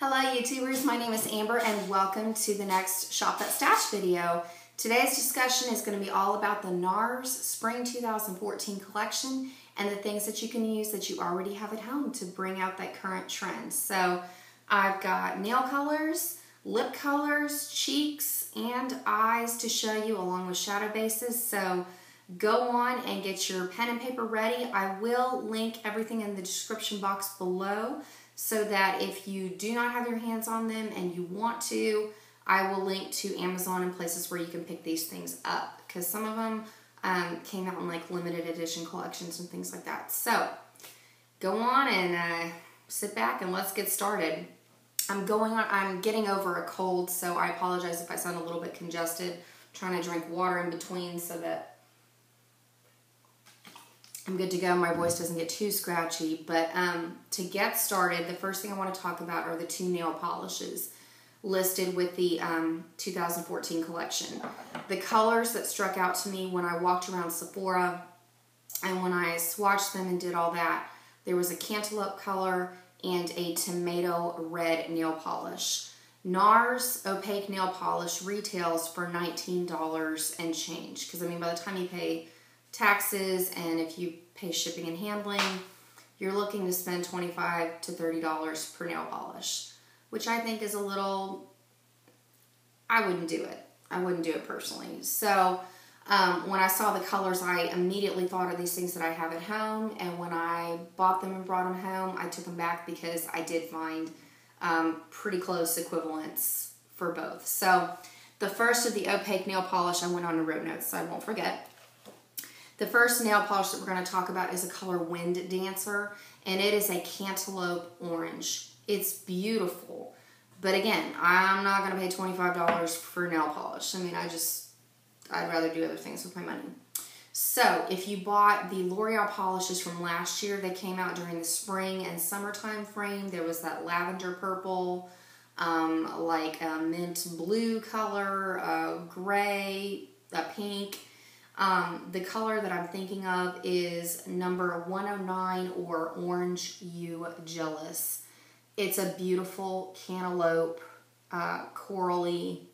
Hello YouTubers, my name is Amber and welcome to the next Shop That Stash video. Today's discussion is going to be all about the NARS Spring 2014 collection and the things that you can use that you already have at home to bring out that current trend. So I've got nail colors, lip colors, cheeks, and eyes to show you along with shadow bases. So go on and get your pen and paper ready. I will link everything in the description box below so that if you do not have your hands on them and you want to, I will link to Amazon and places where you can pick these things up because some of them came out in like limited edition collections and things like that. So go on and sit back and let's get started. I'm getting over a cold, so I apologize if I sound a little bit congested. I'm trying to drink water in between so that I'm good to go. My voice doesn't get too scratchy. But to get started, the first thing I want to talk about are the two nail polishes listed with the 2014 collection. The colors that struck out to me when I walked around Sephora and when I swatched them and did all that, there was a cantaloupe color and a tomato red nail polish. NARS opaque nail polish retails for $19 and change. Because I mean, by the time you pay taxes and if you pay shipping and handling, you're looking to spend $25 to $30 per nail polish, which I think is a little, I wouldn't do it. I wouldn't do it personally. So when I saw the colors, I immediately thought of these things that I have at home, and when I bought them and brought them home, I took them back because I did find pretty close equivalents for both. So the first of the opaque nail polish, I went on to wrote notes so I won't forget. The first nail polish that we're going to talk about is a color Wind Dancer, and it is a cantaloupe orange. It's beautiful, but again, I'm not going to pay $25 for nail polish. I mean, I'd rather do other things with my money. So if you bought the L'Oreal polishes from last year, they came out during the spring and summertime frame. There was that lavender purple, like a mint blue color, a gray, a pink. The color that I'm thinking of is number 109 or Orange You Jealous. It's a beautiful cantaloupe, corally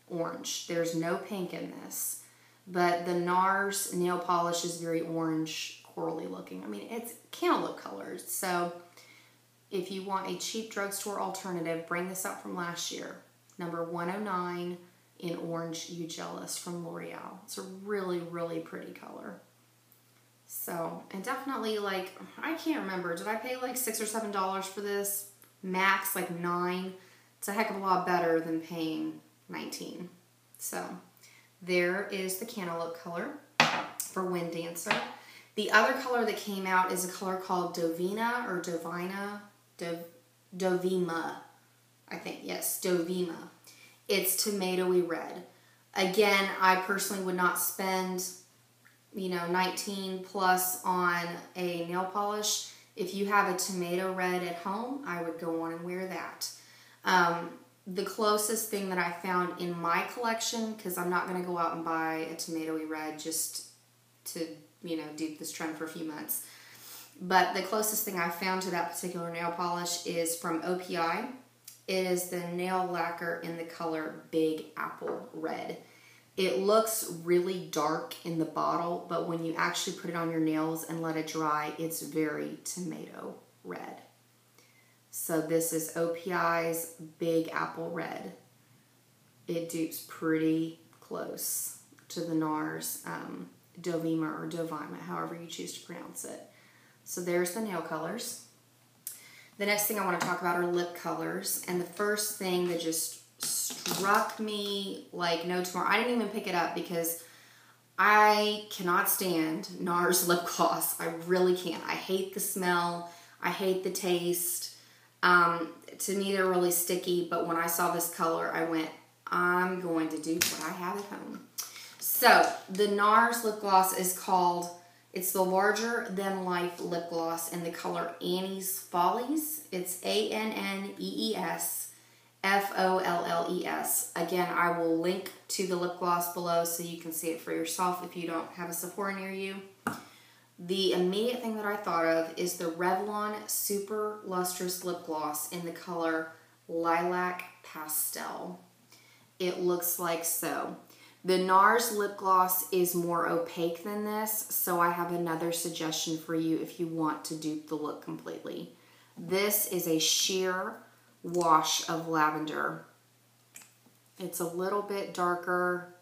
orange. There's no pink in this, but the NARS nail polish is very orange, corally looking. I mean, it's cantaloupe colors. So if you want a cheap drugstore alternative, bring this up from last year. Number 109 in Orange You Jealous from L'Oreal. It's a really, really pretty color. So, and definitely like, I can't remember, did I pay like $6 or $7 for this? Max like $9. It's a heck of a lot better than paying $19. So, there is the cantaloupe color for Wind Dancer. The other color that came out is a color called Dovina or Dovina, Dovima, I think, yes, Dovima. It's tomatoey red. Again, I personally would not spend, $19 plus on a nail polish. If you have a tomato red at home, I would go on and wear that. The closest thing that I found in my collection, because I'm not going to go out and buy a tomatoey red just to, dupe this trend for a few months. But the closest thing I found to that particular nail polish is from OPI. It is the nail lacquer in the color Big Apple Red. It looks really dark in the bottle, but when you actually put it on your nails and let it dry, it's very tomato red. So this is OPI's Big Apple Red. It dupes pretty close to the NARS Dovima or Dovima, however you choose to pronounce it. So there's the nail colors. The next thing I want to talk about are lip colors. And the first thing that just struck me like no tomorrow, I didn't even pick it up because I cannot stand NARS lip gloss. I really can't. I hate the smell. I hate the taste. To me, they're really sticky. But when I saw this color, I went, I'm going to do what I have at home. So the NARS lip gloss is called, it's the larger than life lip gloss in the color Annie's Follies. It's ANNEES FOLLES. Again, I will link to the lip gloss below so you can see it for yourself if you don't have a Sephora near you. The immediate thing that I thought of is the Revlon Super Lustrous Lip Gloss in the color Lilac Pastel. It looks like so. The NARS lip gloss is more opaque than this, so I have another suggestion for you if you want to dupe the look completely. This is a sheer wash of lavender. It's a little bit darker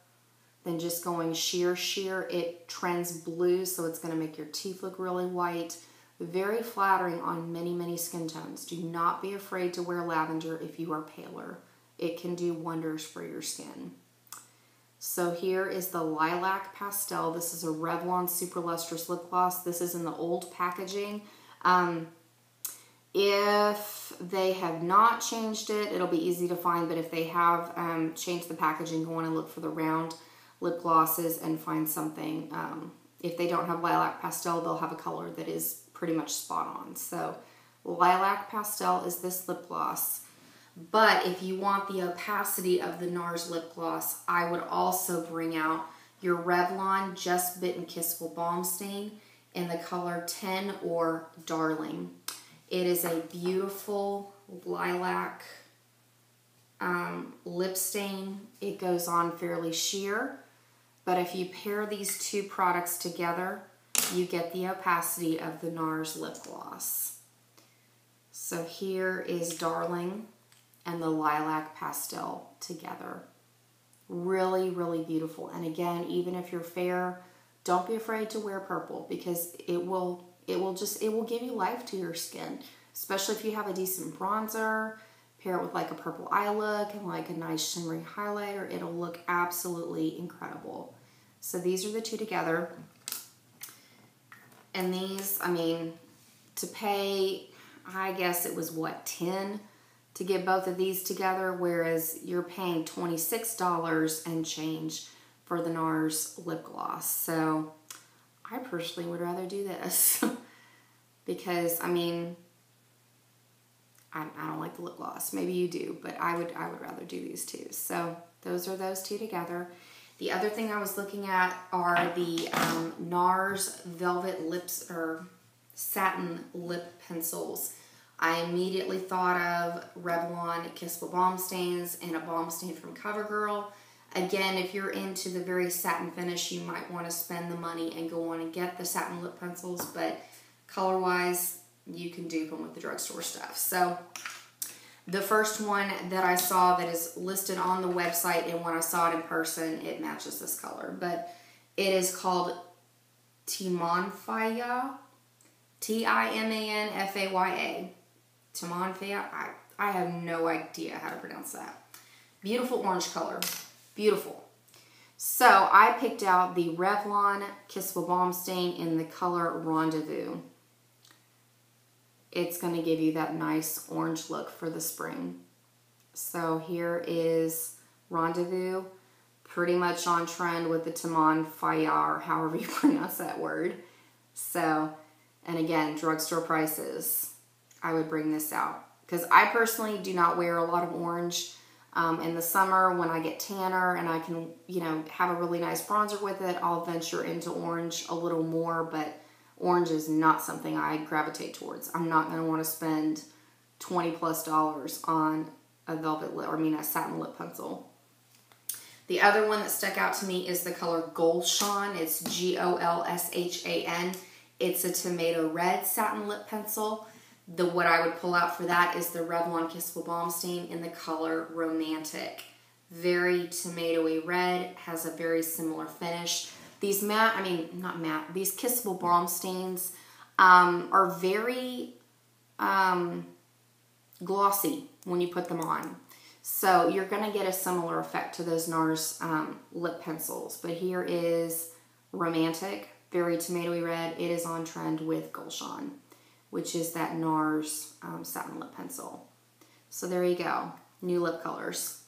than just going sheer. It trends blue, so it's going to make your teeth look really white. Very flattering on many skin tones. Do not be afraid to wear lavender if you are paler. It can do wonders for your skin. So here is the Lilac Pastel. This is a Revlon Super Lustrous Lip Gloss. This is in the old packaging. If they have not changed it, it'll be easy to find, but if they have changed the packaging, go on and look for the round lip glosses and find something. If they don't have Lilac Pastel, they'll have a color that is pretty much spot on. So Lilac Pastel is this lip gloss. But if you want the opacity of the NARS lip gloss, I would also bring out your Revlon Just Bitten Kissable Balm Stain in the color 10 or Darling. It is a beautiful lilac lip stain. It goes on fairly sheer, but if you pair these two products together, you get the opacity of the NARS lip gloss. So here is Darling and the Lilac Pastel together. Really beautiful. And again, even if you're fair, don't be afraid to wear purple, because it will give you life to your skin, especially if you have a decent bronzer. Pair it with like a purple eye look and like a nice shimmery highlighter. It'll look absolutely incredible. So these are the two together. And these, I mean, to pay, I guess it was what, $10 to get both of these together, whereas you're paying $26 and change for the NARS lip gloss. So I personally would rather do this because, I mean, I don't like the lip gloss. Maybe you do, but I would rather do these two. So those are those two together. The other thing I was looking at are the NARS Velvet Lips or Satin Lip Pencils. I immediately thought of Revlon Kissable Balm Stains and a balm stain from CoverGirl. Again, if you're into the very satin finish, you might want to spend the money and go on and get the satin lip pencils, but color-wise, you can dupe them with the drugstore stuff. So the first one that I saw that is listed on the website, and when I saw it in person, it matches this color, but it is called Timanfaya, Timanfaya. Timanfaya, I have no idea how to pronounce that. Beautiful orange color. Beautiful. So I picked out the Revlon Kissable Balm Stain in the color Rendezvous. It's going to give you that nice orange look for the spring. So here is Rendezvous. Pretty much on trend with the Timanfaya, or however you pronounce that word. So, and again, drugstore prices. I would bring this out because I personally do not wear a lot of orange. In the summer when I get tanner and I can, you know, have a really nice bronzer with it, I'll venture into orange a little more, but orange is not something I gravitate towards. I'm not going to want to spend $20+ on a velvet lip, or I mean a satin lip pencil. The other one that stuck out to me is the color Golshan. It's Golshan. It's a tomato red satin lip pencil. What I would pull out for that is the Revlon Kissable Balm Stain in the color Romantic. Very tomatoey red, has a very similar finish. These these Kissable Balm Stains are very glossy when you put them on. So you're going to get a similar effect to those NARS lip pencils. But here is Romantic, very tomatoey red. It is on trend with Golshan, which is that NARS satin lip pencil. So there you go, new lip colors.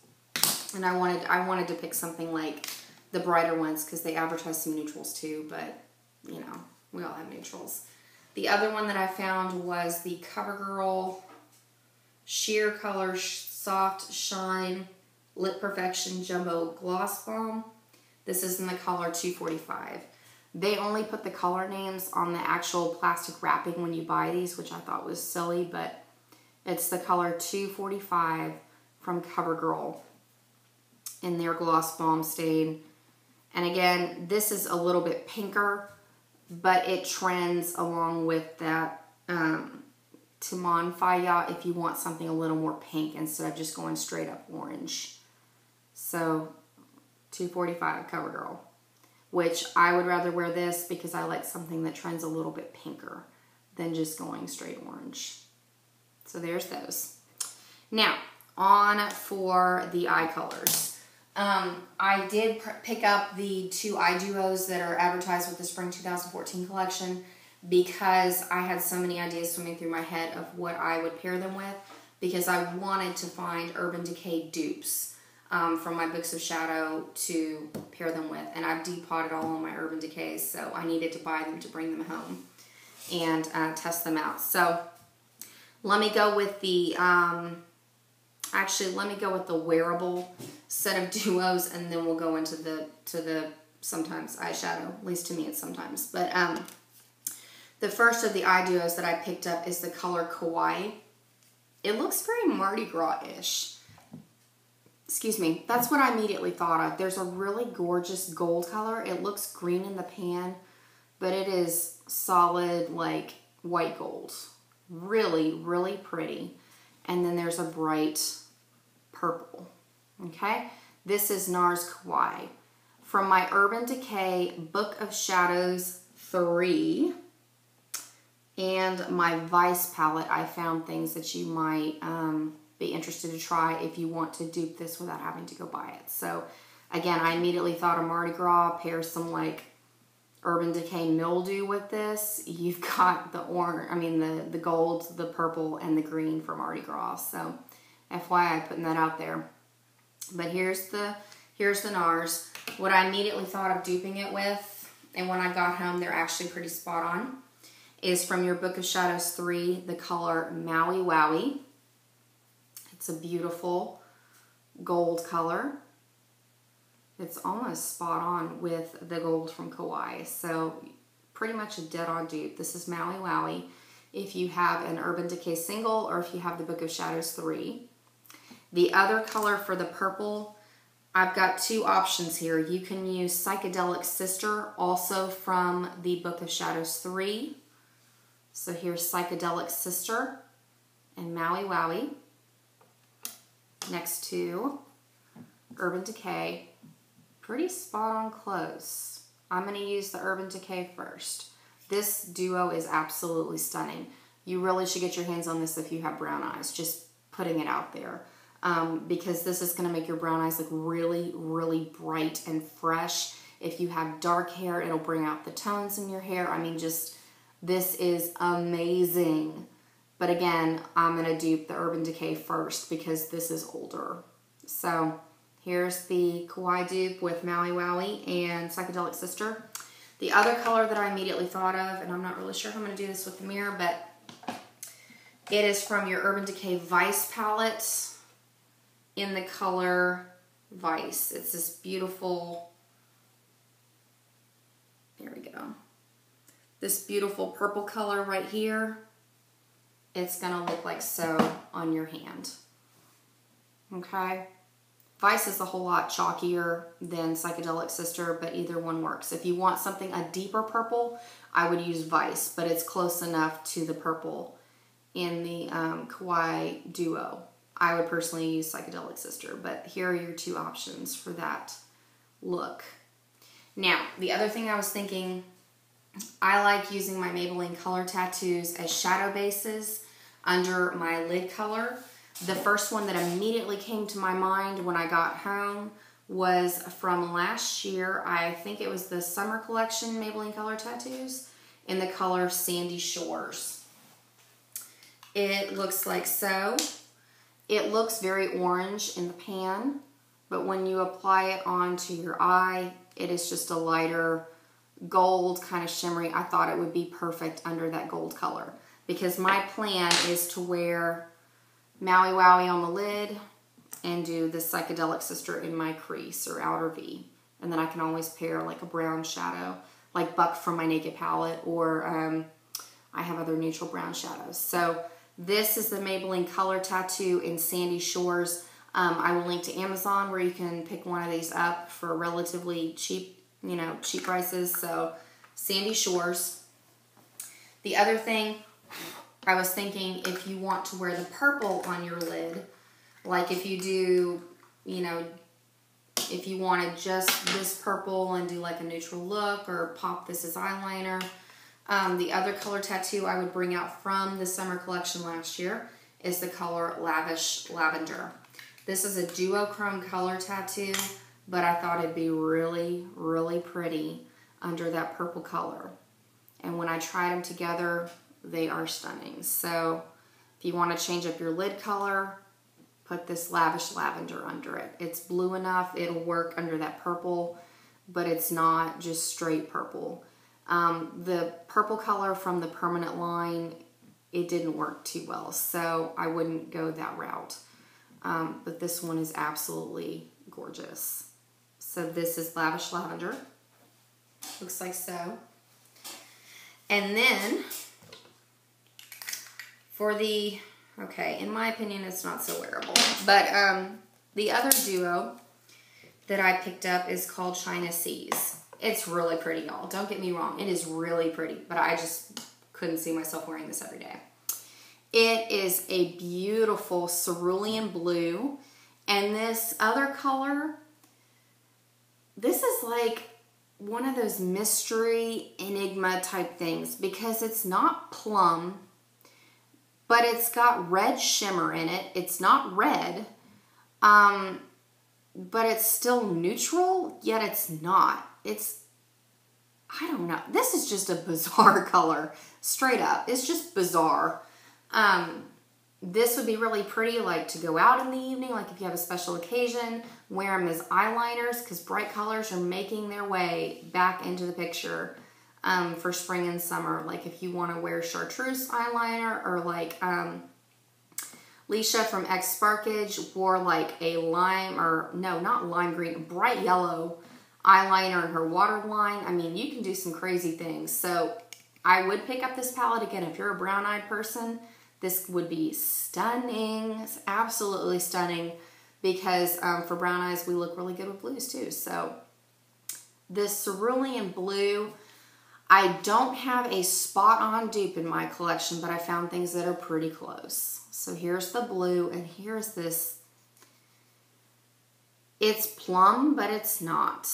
And I wanted to pick something like the brighter ones because they advertise some neutrals too, but you know, we all have neutrals. The other one that I found was the CoverGirl Sheer Color Soft Shine Lip Perfection Jumbo Gloss Balm. This is in the color 245. They only put the color names on the actual plastic wrapping when you buy these, which I thought was silly, but It's the color 245 from CoverGirl in their Gloss Balm Stain. And again, this is a little bit pinker, but it trends along with that Timon Faya if you want something a little more pink instead of just going straight up orange. So 245 CoverGirl, which I would rather wear this because I like something that trends a little bit pinker than just going straight orange. So there's those. Now, on for the eye colors. I did pick up the 2 eye duos that are advertised with the Spring 2014 collection because I had so many ideas swimming through my head of what I would pair them with, because I wanted to find Urban Decay dupes from my Books of Shadow to pair them with. And I've depotted all of my Urban Decays, so I needed to buy them to bring them home and test them out. So let me go with the... Actually, let me go with the wearable set of duos, and then we'll go into the sometimes eyeshadow. At least to me, it's sometimes. But the first of the eye duos that I picked up is the color Kawaii. It looks very Mardi Gras-ish. Excuse me. That's what I immediately thought of. There's a really gorgeous gold color. It looks green in the pan, but it is solid, like white gold. Really, really pretty. And then there's a bright purple, okay? This is NARS Kawaii. From my Urban Decay Book of Shadows 3 and my Vice palette, I found things that you might be interested to try if you want to dupe this without having to go buy it. So, again, I immediately thought of Mardi Gras, pair some, like, Urban Decay Mildew with this. You've got the orange, the gold, the purple, and the green for Mardi Gras. So, FYI, putting that out there. But here's the NARS. What I immediately thought of duping it with, and when I got home, they're actually pretty spot on, is from your Book of Shadows 3, the color Maui Wowie. It's a beautiful gold color. It's almost spot on with the gold from Kawaii. So pretty much a dead-on dupe. This is Maui Wowie if you have an Urban Decay single or if you have the Book of Shadows 3. The other color for the purple, I've got 2 options here. You can use Psychedelic Sister, also from the Book of Shadows 3. So here's Psychedelic Sister and Maui Wowie next to Urban Decay. Pretty spot on close. I'm going to use the Urban Decay first. This duo is absolutely stunning. You really should get your hands on this if you have brown eyes. Just putting it out there. Because this is going to make your brown eyes look really, really bright and fresh. If you have dark hair, it'll bring out the tones in your hair. This is amazing. But again, I'm going to dupe the Urban Decay first because this is older. So here's the Kawaii dupe with Maui Wowie and Psychedelic Sister. The other color that I immediately thought of, and I'm not really sure how I'm going to do this with the mirror, but it is from your Urban Decay Vice palette in the color Vice. It's this beautiful, there we go, this beautiful purple color right here. It's going to look like so on your hand. Okay? Vice is a whole lot chalkier than Psychedelic Sister, but either one works. If you want something a deeper purple, I would use Vice, but it's close enough to the purple in the Kawaii duo. I would personally use Psychedelic Sister, but here are your 2 options for that look. Now, the other thing I was thinking, I like using my Maybelline Color Tattoos as shadow bases under my lid color. The first one that immediately came to my mind when I got home was from last year. I think it was the summer collection Maybelline Color Tattoos in the color Sandy Shores. It looks like so. It looks very orange in the pan, but when you apply it onto your eye, it is just a lighter gold, kind of shimmery. I thought it would be perfect under that gold color because my plan is to wear Maui Wowie on the lid and do the Psychedelic Sister in my crease or outer V. And then I can always pair like a brown shadow, like Buck from my Naked palette, or I have other neutral brown shadows. So This is the Maybelline Color Tattoo in Sandy Shores. I will link to Amazon where you can pick one of these up for relatively cheap, cheap prices. So Sandy Shores. The other thing, I was thinking if you want to wear the purple on your lid, like if you do, if you wanted just this purple and do like a neutral look or pop this as eyeliner. The other color tattoo I would bring out from the summer collection last year is the color Lavish Lavender. This is a duochrome color tattoo, but I thought it'd be really, really pretty under that purple color. And when I tried them together, they are stunning. So if you want to change up your lid color, put this Lavish Lavender under it. It's blue enough, it'll work under that purple, but it's not just straight purple. The purple color from the permanent line, it didn't work too well, so I wouldn't go that route. But this one is absolutely gorgeous. So this is Lavish Lavender. Looks like so. And then for the, okay, in my opinion, it's not so wearable. But the other duo that I picked up is called China Seas. It's really pretty, y'all. Don't get me wrong. It is really pretty, but I just couldn't see myself wearing this every day. It is a beautiful cerulean blue. And this other color, this is like one of those mystery enigma type things because it's not plum, but it's got red shimmer in it. It's not red, but it's still neutral, yet it's not. I don't know. This is just a bizarre color, straight up. It's just bizarre. This would be really pretty, like to go out in the evening, like if you have a special occasion, wear them as eyeliners because bright colors are making their way back into the picture for spring and summer. Like if you want to wear chartreuse eyeliner, or like Leisha from X Sparkage wore like a lime, or no, not lime green, bright yellow eyeliner in her waterline. I mean, you can do some crazy things. So I would pick up this palette again if you're a brown-eyed person. This would be stunning. It's absolutely stunning because for brown eyes, we look really good with blues too. So this cerulean blue, I don't have a spot-on dupe in my collection, but I found things that are pretty close. So here's the blue, and here's this. It's plum, but it's not.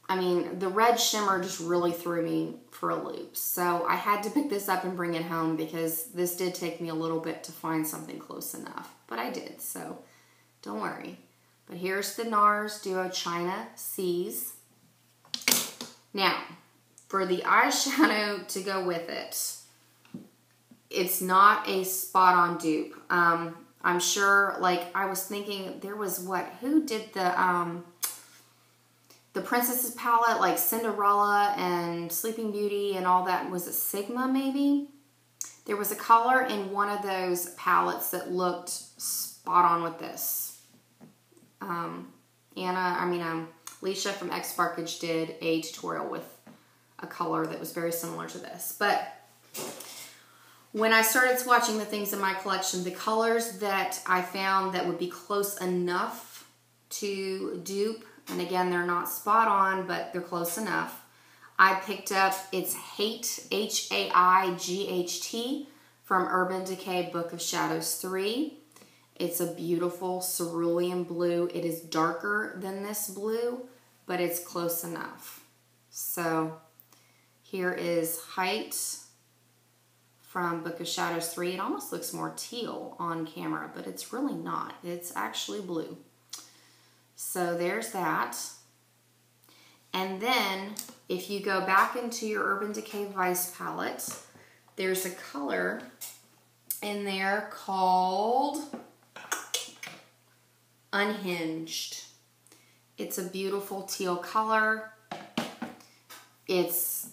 I mean, the red shimmer just really threw me for a loop. So I had to pick this up and bring it home because this did take me a little bit to find something close enough. But I did, so don't worry. But here's the NARS Duo China Seas. Now, for the eyeshadow to go with it, it's not a spot-on dupe. I'm sure, like, I was thinking there was who did the Princesses palette, like Cinderella and Sleeping Beauty and all that. Was it Sigma, maybe? There was a color in one of those palettes that looked spot on with this. Leisha from X Sparkage did a tutorial with a color that was very similar to this. But when I started swatching the things in my collection, the colors that I found that would be close enough to dupe, and again, they're not spot on, but they're close enough. I picked up, it's Hate, H-A-I-G-H-T, from Urban Decay Book of Shadows 3. It's a beautiful cerulean blue. It is darker than this blue, but it's close enough. So here is Height from Book of Shadows 3. It almost looks more teal on camera, but it's really not. It's actually blue. So there's that. And then if you go back into your Urban Decay Vice palette, there's a color in there called Unhinged. It's a beautiful teal color. It's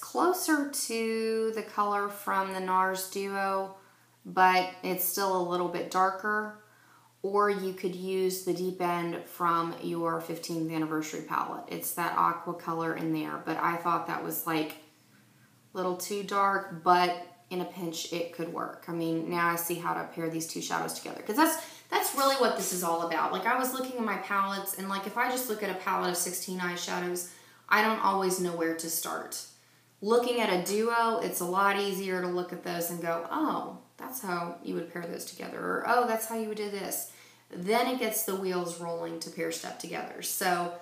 closer to the color from the NARS Duo, but it's still a little bit darker. Or you could use the deep end from your 15th anniversary palette. It's that aqua color in there, but I thought that was like a little too dark, but in a pinch, it could work. I mean, now I see how to pair these two shadows together, because that's really what this is all about. Like, I was looking at my palettes, and like if I just look at a palette of 16 eyeshadows, I don't always know where to start. Looking at a duo, it's a lot easier to look at those and go, oh, that's how you would pair those together, or oh, that's how you would do this. Then it gets the wheels rolling to pair stuff together. So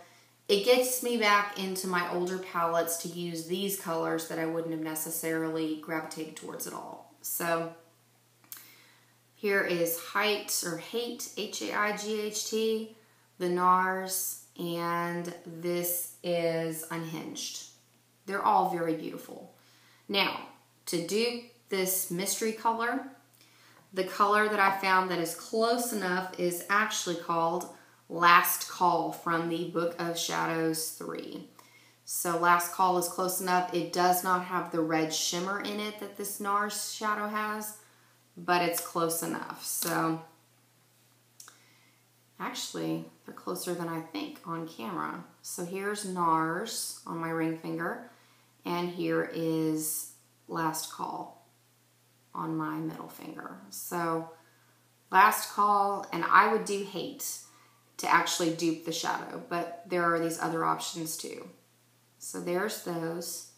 it gets me back into my older palettes to use these colors that I wouldn't have necessarily gravitated towards at all. So here is Hate, H-A-I-G-H-T, the NARS, and this is Unhinged. They're all very beautiful. Now, to do this mystery color, the color that I found that is close enough is actually called Last Call from the Book of Shadows 3. So Last Call is close enough. It does not have the red shimmer in it that this NARS shadow has, but it's close enough. So actually, they're closer than I think on camera. So here's NARS on my ring finger, and here is Last Call on my middle finger. So Last Call, and I would do Hate to actually dupe the shadow, but there are these other options too. So there's those.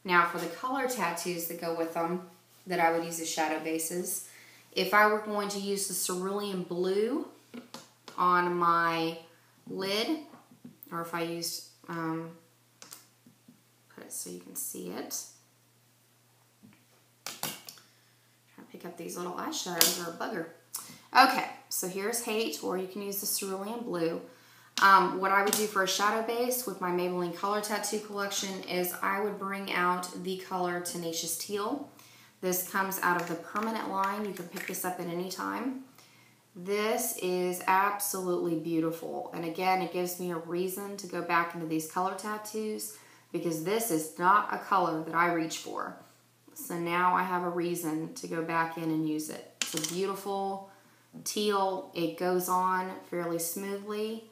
Now for the color tattoos that go with them, that I would use as shadow bases, if I were going to use the cerulean blue on my lid, or if I used, put it so you can see it. Trying to pick up these little eyeshadows are a bugger. Okay, so here's Hate, or you can use the cerulean blue. What I would do for a shadow base with my Maybelline Color Tattoo collection is I would bring out the color Tenacious Teal. This comes out of the permanent line. You can pick this up at any time. This is absolutely beautiful. And again, it gives me a reason to go back into these color tattoos, because this is not a color that I reach for. So now I have a reason to go back in and use it. It's a beautiful teal. It goes on fairly smoothly,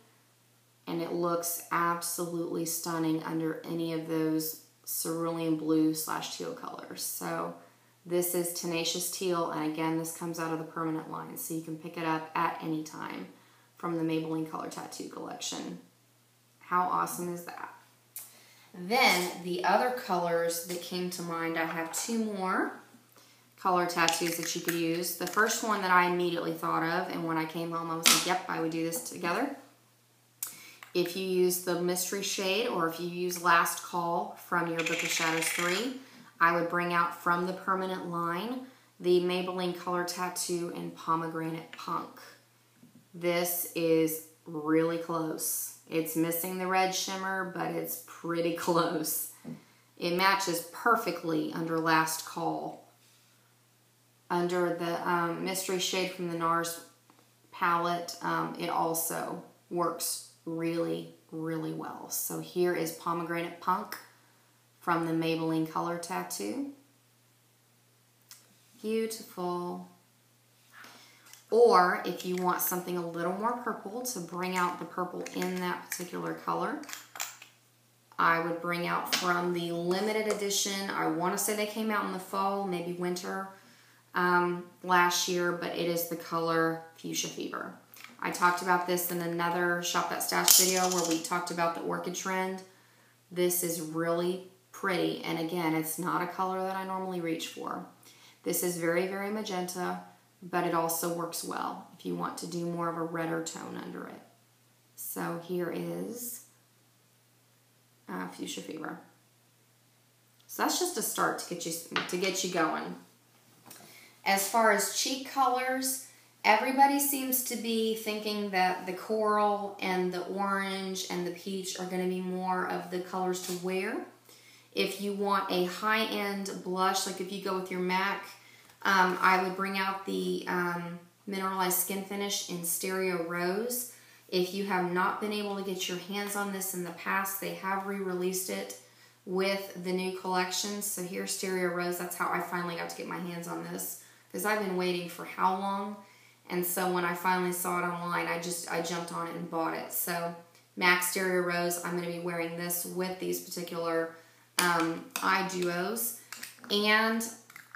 and it looks absolutely stunning under any of those cerulean blue / teal colors. So this is Tenacious Teal, and again, this comes out of the permanent line, so you can pick it up at any time from the Maybelline Color Tattoo collection. How awesome is that? Then the other colors that came to mind, I have two more color tattoos that you could use. The first one that I immediately thought of, and when I came home I was like, yep, I would do this together. If you use the mystery shade, or if you use Last Call from your Book of Shadows 3, I would bring out from the permanent line the Maybelline Color Tattoo in Pomegranate Punk. This is really close. It's missing the red shimmer, but it's pretty close. It matches perfectly under Last Call. Under the mystery shade from the NARS palette, it also works really, really well. So here is Pomegranate Punk from the Maybelline Color Tattoo. Beautiful. Or if you want something a little more purple to bring out the purple in that particular color, I would bring out from the limited edition. I want to say they came out in the fall, maybe winter last year, but it is the color Fuchsia Fever. I talked about this in another Shop That Stash video where we talked about the orchid trend. This is really pretty, and again, it's not a color that I normally reach for. This is very, very magenta, but it also works well if you want to do more of a redder tone under it. So here is Fuchsia Fever. So that's just a start to get you going. As far as cheek colors, everybody seems to be thinking that the coral and the orange and the peach are going to be more of the colors to wear. If you want a high-end blush, like if you go with your MAC, I would bring out the Mineralized Skin Finish in Stereo Rose. If you have not been able to get your hands on this in the past, they have re-released it with the new collection. So here's Stereo Rose. That's how I finally got to get my hands on this, because I've been waiting for how long? And so when I finally saw it online, I jumped on it and bought it. So MAC Stereo Rose, I'm going to be wearing this with these particular eye duos. And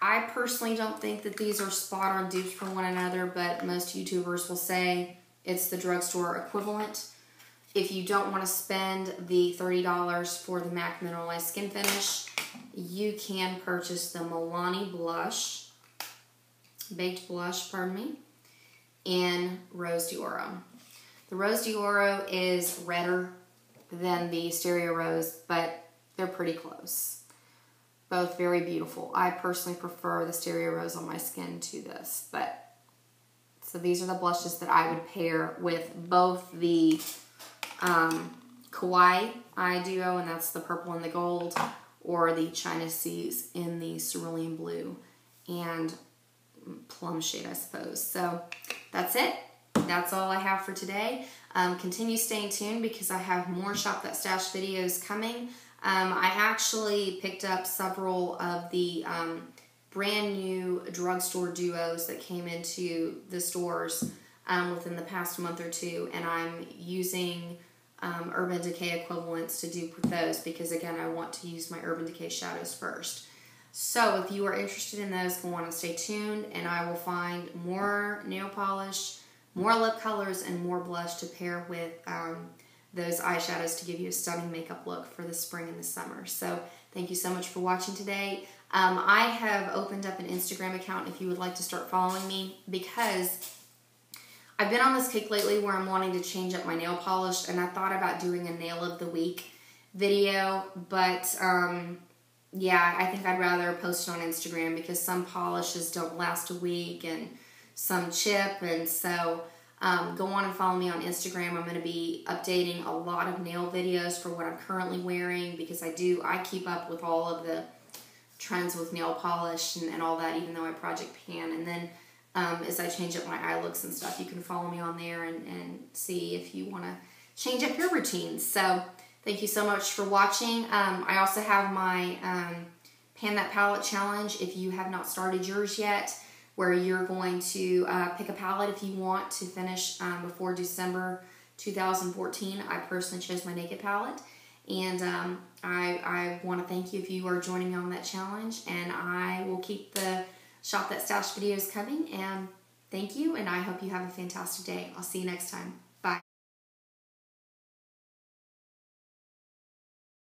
I personally don't think that these are spot on dupes for one another, but most YouTubers will say it's the drugstore equivalent. If you don't want to spend the $30 for the MAC Mineralized Skin Finish, you can purchase the Milani Blush, Baked Blush, pardon me, in Rose d'Oro. The Rose d'Oro is redder than the Stereo Rose, but they're pretty close. Both very beautiful. I personally prefer the Stereo Rose on my skin to this, but so these are the blushes that I would pair with both the Kawaii Eye Duo, and that's the purple and the gold, or the China Seas in the cerulean blue and plum shade, I suppose. So that's it. That's all I have for today. Continue staying tuned because I have more Shop That Stash videos coming. I actually picked up several of the brand new drugstore duos that came into the stores within the past month or two, and I'm using Urban Decay equivalents to dupe with those because, again, I want to use my Urban Decay shadows first. So if you are interested in those, go on and stay tuned, and I will find more nail polish, more lip colors, and more blush to pair with those eyeshadows to give you a stunning makeup look for the spring and the summer. So thank you so much for watching today. I have opened up an Instagram account if you would like to start following me, because I've been on this kick lately where I'm wanting to change up my nail polish, and I thought about doing a nail of the week video, but yeah, I think I'd rather post it on Instagram because some polishes don't last a week and some chip, and so go on and follow me on Instagram. I'm going to be updating a lot of nail videos for what I'm currently wearing because I keep up with all of the trends with nail polish and all that, even though I project pan. And then as I change up my eye looks and stuff, you can follow me on there and see if you want to change up your routines. So thank you so much for watching. I also have my Pan That Palette Challenge if you have not started yours yet, where you're going to pick a palette if you want to finish before December 2014. I personally chose my Naked palette, and I want to thank you if you are joining me on that challenge, and I will keep the Shop That Stash videos coming, and thank you, and I hope you have a fantastic day. I'll see you next time.